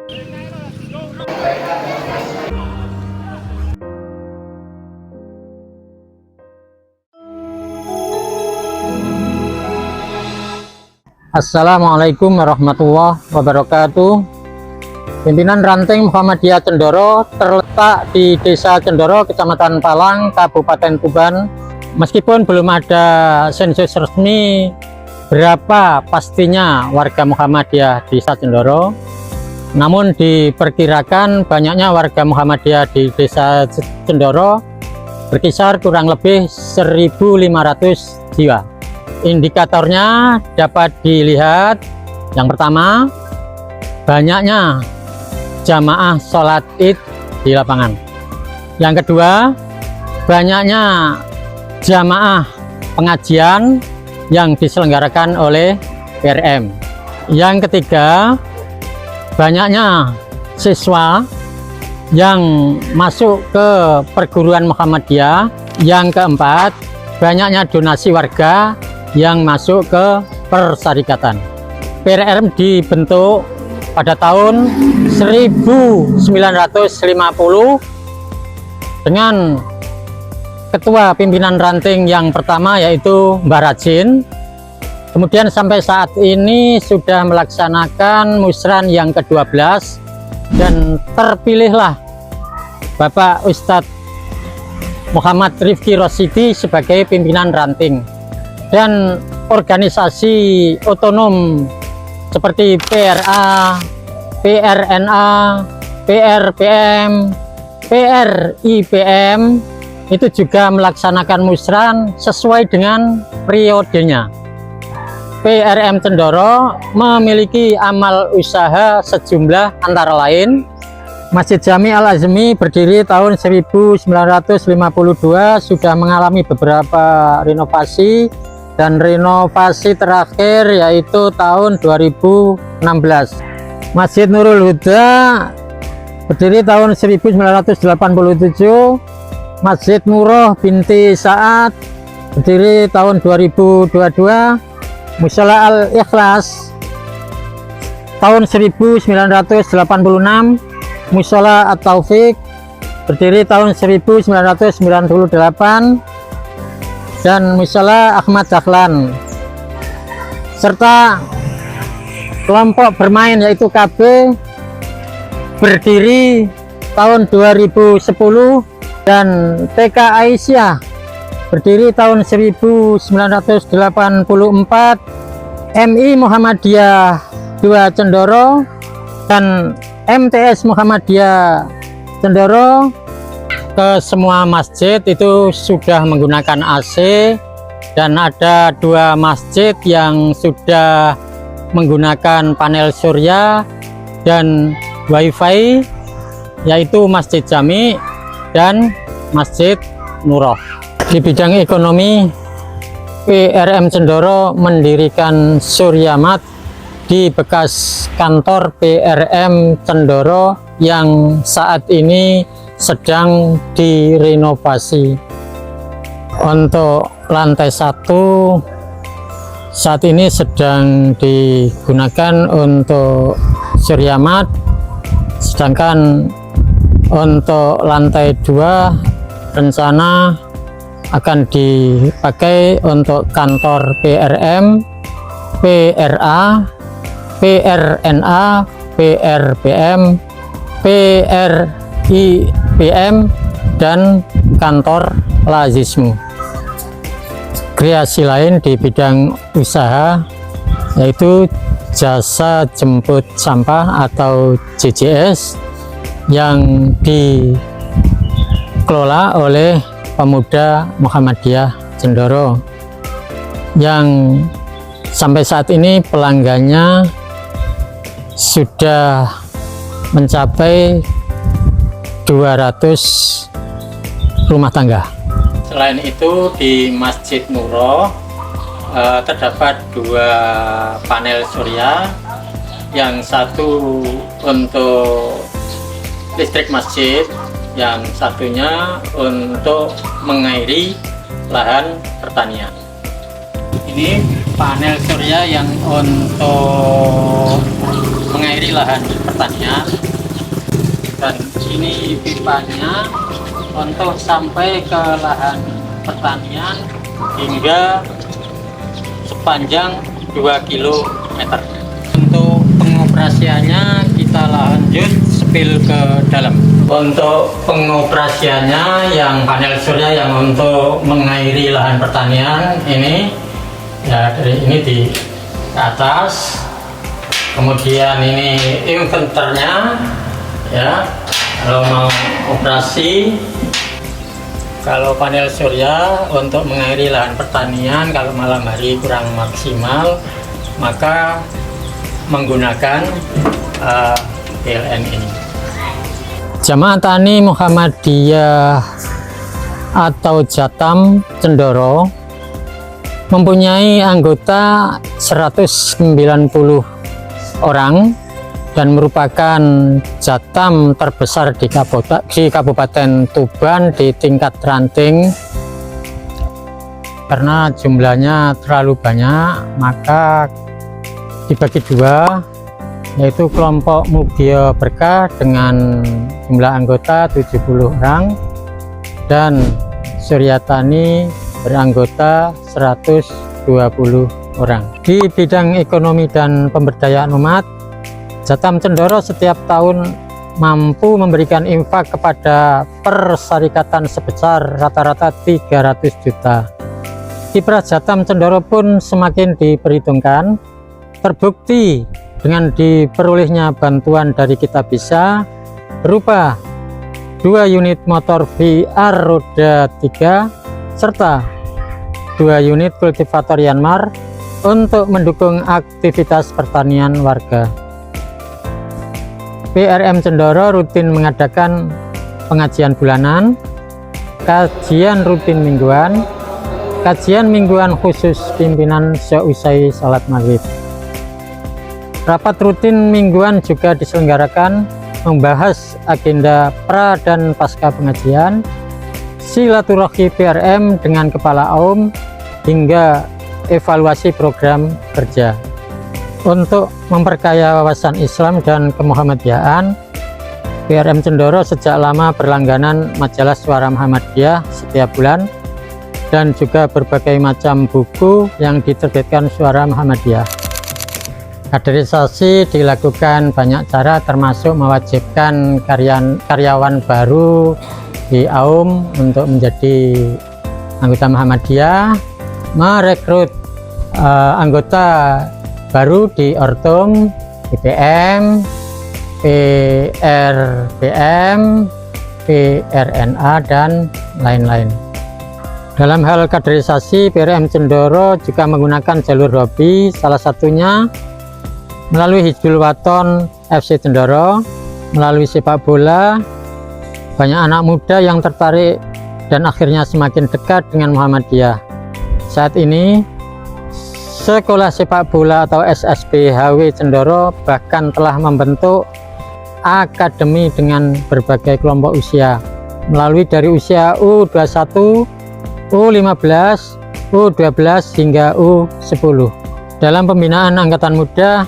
Assalamualaikum warahmatullahi wabarakatuh. Pimpinan Ranting Muhammadiyah Cendoro terletak di Desa Cendoro, Kecamatan Palang, Kabupaten Tuban. Meskipun belum ada sensus resmi berapa pastinya warga Muhammadiyah di Desa Cendoro, namun diperkirakan banyaknya warga Muhammadiyah di Desa Cendoro berkisar kurang lebih 1.500 jiwa. Indikatornya dapat dilihat, yang pertama, banyaknya jamaah sholat id di lapangan. Yang kedua, banyaknya jamaah pengajian yang diselenggarakan oleh PRM. Yang ketiga, banyaknya siswa yang masuk ke perguruan Muhammadiyah. Yang keempat, banyaknya donasi warga yang masuk ke persyarikatan. PRM dibentuk pada tahun 1950 dengan ketua pimpinan ranting yang pertama yaitu Mbah Rajin. Kemudian sampai saat ini sudah melaksanakan musran yang ke-12 dan terpilihlah Bapak Ustadz Muhammad Rifki Rosyidi sebagai pimpinan ranting. Dan organisasi otonom seperti PRA, PRNA, PRPM, PRIPM itu juga melaksanakan musran sesuai dengan periodenya. PRM Cendoro memiliki amal usaha sejumlah antara lain Masjid Jami Al Azmi berdiri tahun 1952, sudah mengalami beberapa renovasi, dan renovasi terakhir yaitu tahun 2016. Masjid Nurul Huda berdiri tahun 1987. Masjid Nuroh binti Sa'ad berdiri tahun 2022. Mushola Al Ikhlas tahun 1986. Mushola At Taufik berdiri tahun 1998. Dan Mushola Ahmad Dahlan, serta kelompok bermain yaitu KB berdiri tahun 2010, dan TK Aisyah berdiri tahun 1984. MI Muhammadiyah 2 Cendoro dan MTS Muhammadiyah Cendoro ke semua masjid itu sudah menggunakan AC, dan ada 2 masjid yang sudah menggunakan panel surya dan WiFi, yaitu Masjid Jami dan Masjid Nuroh. Di bidang ekonomi, PRM Cendoro mendirikan Suryamat di bekas kantor PRM Cendoro yang saat ini sedang direnovasi. Untuk lantai 1 saat ini sedang digunakan untuk Suryamat, sedangkan untuk lantai 2 rencana akan dipakai untuk kantor PRM, PRA, PRNA, PRPM, PRIPM, dan kantor Lazismu. Kreasi lain di bidang usaha yaitu jasa jemput sampah atau JJS yang dikelola oleh pemuda Muhammadiyah Cendoro, yang sampai saat ini pelanggannya sudah mencapai 200 rumah tangga. Selain itu di Masjid Nuroh terdapat 2 panel surya, yang satu untuk listrik masjid, yang satunya untuk mengairi lahan pertanian. Ini panel surya yang untuk mengairi lahan pertanian, dan ini pipanya untuk sampai ke lahan pertanian hingga sepanjang 2 km. Untuk pengoperasiannya kita lanjut spill ke dalam. Untuk pengoperasiannya yang panel surya yang untuk mengairi lahan pertanian ini ya, dari ini di atas, kemudian ini inverternya ya, kalau mau operasi. Kalau panel surya untuk mengairi lahan pertanian kalau malam hari kurang maksimal, maka menggunakan PLN ini. Jamaah Tani Muhammadiyah atau Jatam Cendoro mempunyai anggota 190 orang dan merupakan Jatam terbesar di Kabupaten Tuban di tingkat ranting. Karena jumlahnya terlalu banyak, maka dibagi dua, yaitu kelompok Mugio Berkah dengan jumlah anggota 70 orang dan Surya Tani beranggota 120 orang. Di bidang ekonomi dan pemberdayaan umat, Jatam Cendoro setiap tahun mampu memberikan infak kepada persyarikatan sebesar rata-rata 300 juta. Kiprah Jatam Cendoro pun semakin diperhitungkan, terbukti dengan diperolehnya bantuan dari Kita Bisa berupa 2 unit motor VR roda 3 serta 2 unit kultivator Yanmar untuk mendukung aktivitas pertanian warga. PRM Cendoro rutin mengadakan pengajian bulanan, kajian rutin mingguan, kajian mingguan khusus pimpinan seusai salat maghrib. Rapat rutin mingguan juga diselenggarakan membahas agenda pra dan pasca pengajian, silaturahmi PRM dengan Kepala Aum, hingga evaluasi program kerja. Untuk memperkaya wawasan Islam dan kemuhammadiyahan, PRM Cendoro sejak lama berlangganan majalah Suara Muhammadiyah setiap bulan dan juga berbagai macam buku yang diterbitkan Suara Muhammadiyah. Kaderisasi dilakukan banyak cara, termasuk mewajibkan karyawan baru di AUM untuk menjadi anggota Muhammadiyah, merekrut anggota baru di Ortum, IPM, PRBM, PRNA, dan lain-lain. Dalam hal kaderisasi, PRM Cendoro juga menggunakan jalur hobi, salah satunya melalui Hizbul Waton FC Cendoro, melalui sepak bola. Banyak anak muda yang tertarik dan akhirnya semakin dekat dengan Muhammadiyah. Saat ini, Sekolah Sepak Bola atau SSB HW Cendoro bahkan telah membentuk akademi dengan berbagai kelompok usia, melalui dari usia U21, U15, U12 hingga U10. Dalam pembinaan angkatan muda,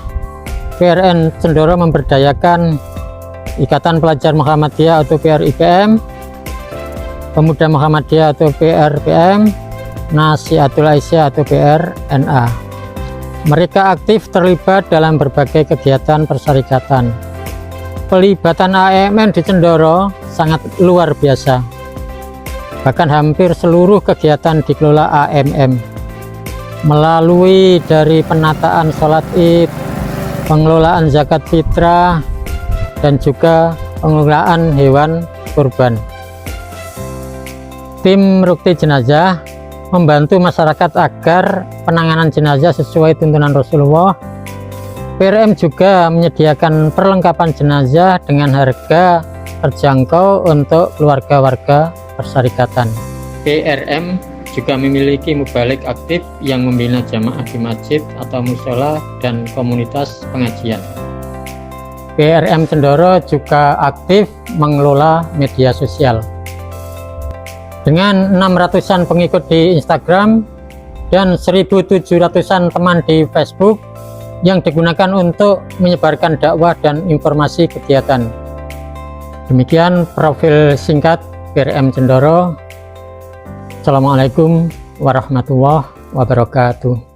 PRN Cendoro memberdayakan Ikatan Pelajar Muhammadiyah atau PRIPM, Pemuda Muhammadiyah atau PRPM, Nasihatul Aisyah atau PRNA. Mereka aktif terlibat dalam berbagai kegiatan persyarikatan. Pelibatan AMN di Cendoro sangat luar biasa. Bahkan hampir seluruh kegiatan dikelola AMM. Melalui dari penataan sholat Id, pengelolaan zakat fitrah, dan juga pengelolaan hewan kurban. Tim Rukti Jenazah membantu masyarakat agar penanganan jenazah sesuai tuntunan Rasulullah. PRM juga menyediakan perlengkapan jenazah dengan harga terjangkau untuk keluarga warga persyarikatan. PRM juga memiliki mubalik aktif yang membina jamaah di masjid atau musola dan komunitas pengajian. PRM Cendoro juga aktif mengelola media sosial. Dengan 600-an pengikut di Instagram dan 1.700-an teman di Facebook, yang digunakan untuk menyebarkan dakwah dan informasi kegiatan. Demikian profil singkat PRM Cendoro. Assalamualaikum warahmatullahi wabarakatuh.